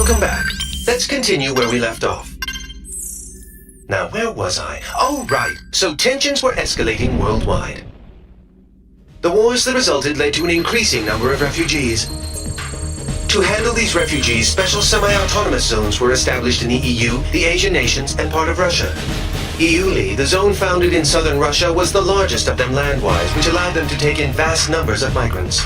Welcome back. Let's continue where we left off. Now, where was I? Oh, right. So tensions were escalating worldwide. The wars that resulted led to an increasing number of refugees. To handle these refugees, special semi-autonomous zones were established in the EU, the Asian nations, and part of Russia. EULI, the zone founded in southern Russia, was the largest of them land-wise, which allowed them to take in vast numbers of migrants.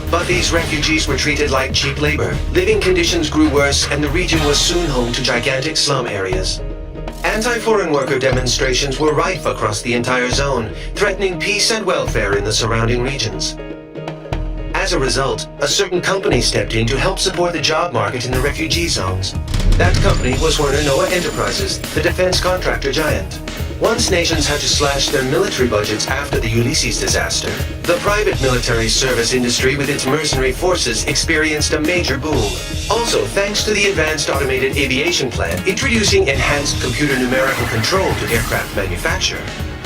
But these refugees were treated like cheap labor. Living conditions grew worse, and the region was soon home to gigantic slum areas. Anti-foreign worker demonstrations were rife across the entire zone, threatening peace and welfare in the surrounding regions. As a result, a certain company stepped in to help support the job market in the refugee zones. That company was Werner Noah Enterprises, the defense contractor giant. Once nations had to slash their military budgets after the Ulysses disaster, the private military service industry with its mercenary forces experienced a major boom. Also, thanks to the Advanced Automated Aviation Plan introducing enhanced computer numerical control to aircraft manufacture,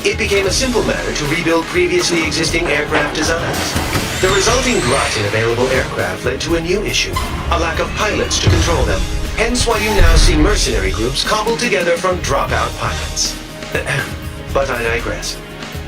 it became a simple matter to rebuild previously existing aircraft designs. The resulting glut in available aircraft led to a new issue, a lack of pilots to control them. Hence why you now see mercenary groups cobbled together from dropout pilots. But I digress.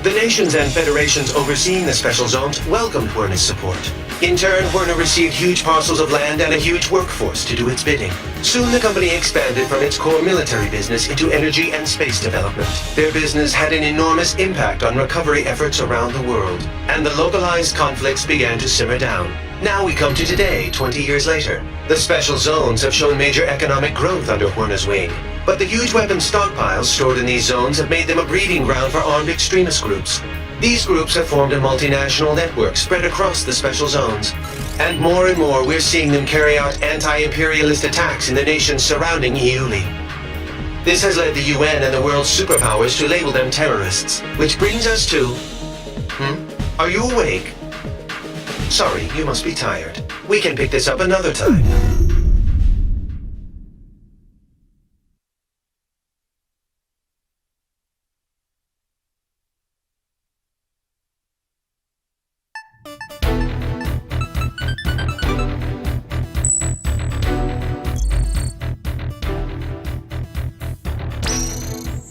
The nations and federations overseeing the special zones welcomed Werner's support. In turn, Werner received huge parcels of land and a huge workforce to do its bidding. Soon the company expanded from its core military business into energy and space development. Their business had an enormous impact on recovery efforts around the world, and the localized conflicts began to simmer down. Now we come to today, 20 years later. The special zones have shown major economic growth under Werner's wing. But the huge weapons stockpiles stored in these zones have made them a breeding ground for armed extremist groups. These groups have formed a multinational network spread across the special zones. And more we're seeing them carry out anti-imperialist attacks in the nations surrounding EULI. This has led the UN and the world's superpowers to label them terrorists. Which brings us to... Are you awake? Sorry, you must be tired. We can pick this up another time.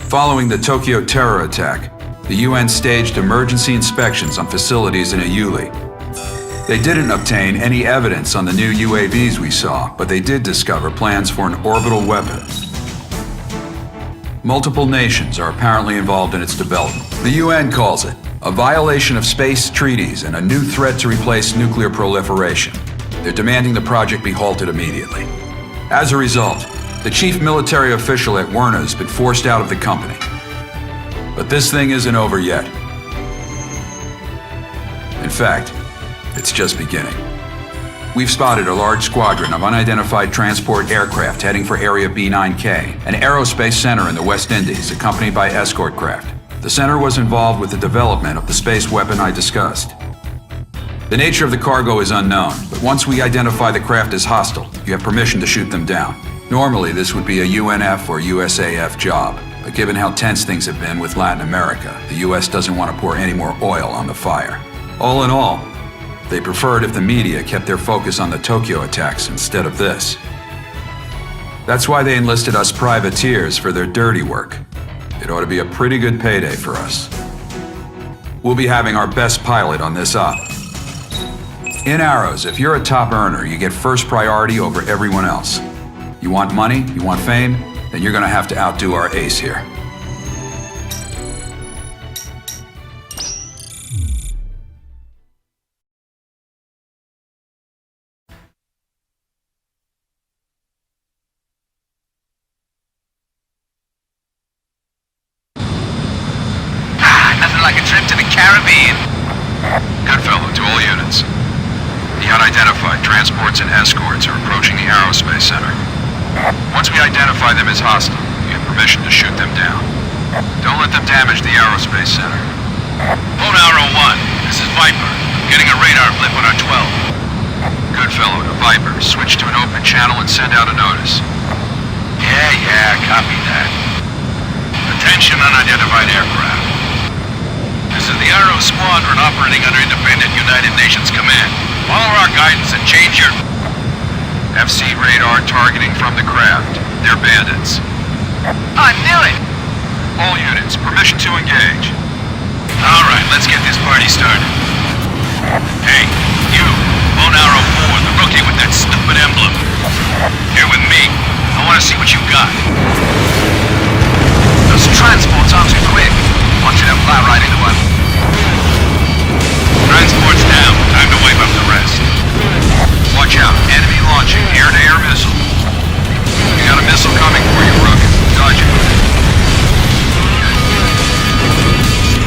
Following the Tokyo terror attack, the UN staged emergency inspections on facilities in EULI. They didn't obtain any evidence on the new UAVs we saw, but they did discover plans for an orbital weapon. Multiple nations are apparently involved in its development. The UN calls it a violation of space treaties and a new threat to replace nuclear proliferation. They're demanding the project be halted immediately. As a result, the chief military official at Werner has been forced out of the company. But this thing isn't over yet. In fact, it's just beginning. We've spotted a large squadron of unidentified transport aircraft heading for Area B9K, an aerospace center in the West Indies, accompanied by escort craft. The center was involved with the development of the space weapon I discussed. The nature of the cargo is unknown, but once we identify the craft as hostile, you have permission to shoot them down. Normally, this would be a UNF or USAF job, but given how tense things have been with Latin America, the US doesn't want to pour any more oil on the fire. All in all, they preferred if the media kept their focus on the Tokyo attacks instead of this. That's why they enlisted us privateers for their dirty work. It ought to be a pretty good payday for us. We'll be having our best pilot on this op. In Arrows, if you're a top earner, you get first priority over everyone else. You want money, you want fame, then you're gonna have to outdo our ace here. Nothing like a trip to the Caribbean. Good fellow to all units. The unidentified transports and escorts are approaching the aerospace center. Once we identify them as hostile, you have permission to shoot them down. Don't let them damage the aerospace center. Phone Arrow 1, this is Viper. I'm getting a radar blip on our 12. Good fellow to Viper. Switch to an open channel and send out a notice. Yeah, copy that. Attention unidentified aircraft. This is the Arrow Squadron operating under independent United Nations command. Follow our guidance and change your... FC radar targeting from the craft. They're bandits. I knew it! All units, permission to engage. Alright, let's get this party started. Hey, you, Bone Arrow 4, the rookie with that stupid emblem. Here with me. I want to see what you got. Those transports aren't too quick. Watch it, fly right into one. Transport's down. Time to wipe up the rest. Watch out. Enemy launching air-to-air missile. You got a missile coming for you, Rook. Dodge it.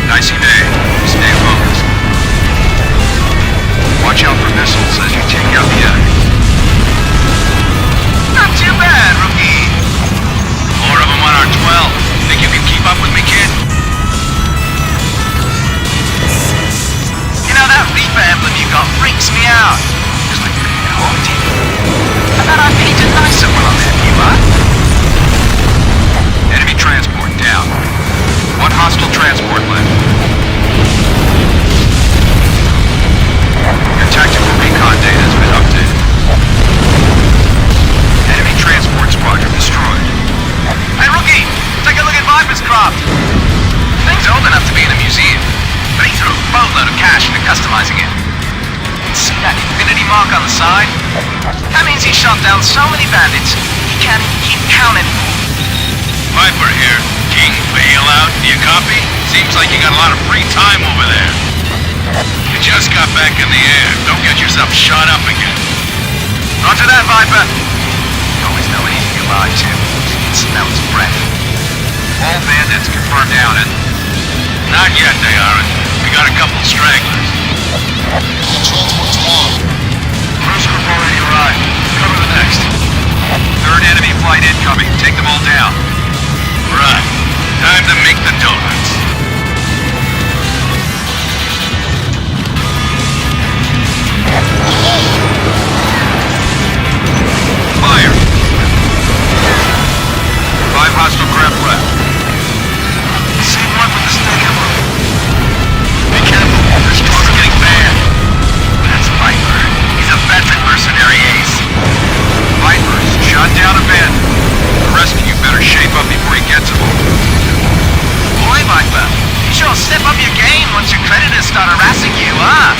Nicey day. Stay focused. Watch out for missiles as you take out the enemy. Not too bad, rookie. More of them on our 12. Think you can keep up with me, kid? You know, that Reaper emblem you got freaks me out. It's like freaking haunted. I bet I painted nicer when I'm at you, huh? Enemy transport down. One hostile transport left. Your tactical recon data has been updated. Enemy transport squadron destroyed. Hey, rookie! Take a look at Viper's craft. Thing's old enough to be in a museum, but he threw a boatload of cash into customizing it. See that infinity mark on the side? That means he shot down so many bandits, he can't even keep count anymore. Viper here. King, bailout. Do you copy? Seems like you got a lot of free time over there. You just got back in the air. Don't get yourself shot up again. Roger that, Viper. You always know when he's being lied to. You can smell his breath. All bandits confirmed down, and not yet, they aren't. We got a couple stragglers. Cruise group already arrived. Cover the next. Third enemy flight incoming. Take them all down. Right. Time to make the donuts. Fire. 5 hostile craft left. Same one with the stadium. Be careful. This squad's getting bad. That's Viper. He's a veteran mercenary ace. Vipers, shot down a bandit. The rest of you better shape up before he gets them. Boy, Viper, you sure step up your game once your creditors start harassing you, huh?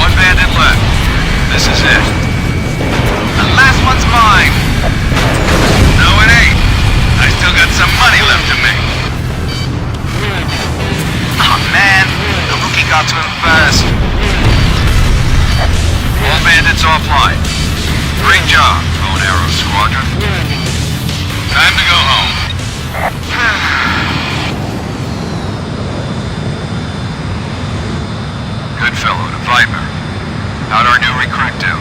One bandit left. This is it. The last one's mine. No, it ain't. I still got some money left to make. Oh man, the rookie got to him first. All bandits offline. Great job, Bone Arrow Squadron. Time to go home. Good fellow to Viper. How'd our new recruit do?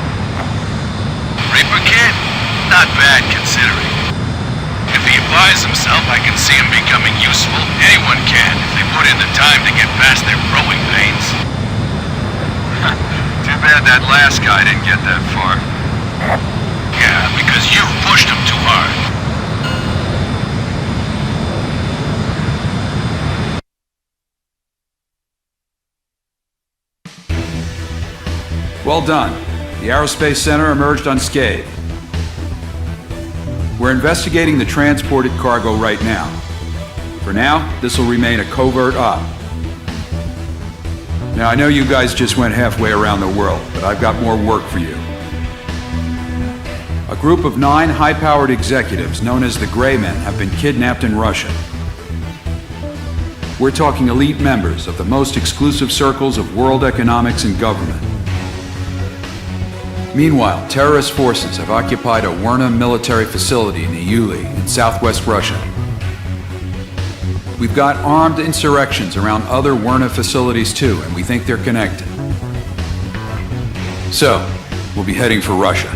Reaper kid? Not bad considering. If he applies himself, I can see him becoming useful. Anyone can, if they put in the time to get past their growing pains. Too bad that last guy didn't get that far. Yeah, because you pushed him too hard. Well done. The Aerospace Center emerged unscathed. We're investigating the transported cargo right now. For now, this will remain a covert op. Now, I know you guys just went halfway around the world, but I've got more work for you. A group of 9 high-powered executives known as the Gray Men have been kidnapped in Russia. We're talking elite members of the most exclusive circles of world economics and government. Meanwhile, terrorist forces have occupied a Werna military facility in Uli in southwest Russia. We've got armed insurrections around other Werna facilities too, and we think they're connected. So, we'll be heading for Russia.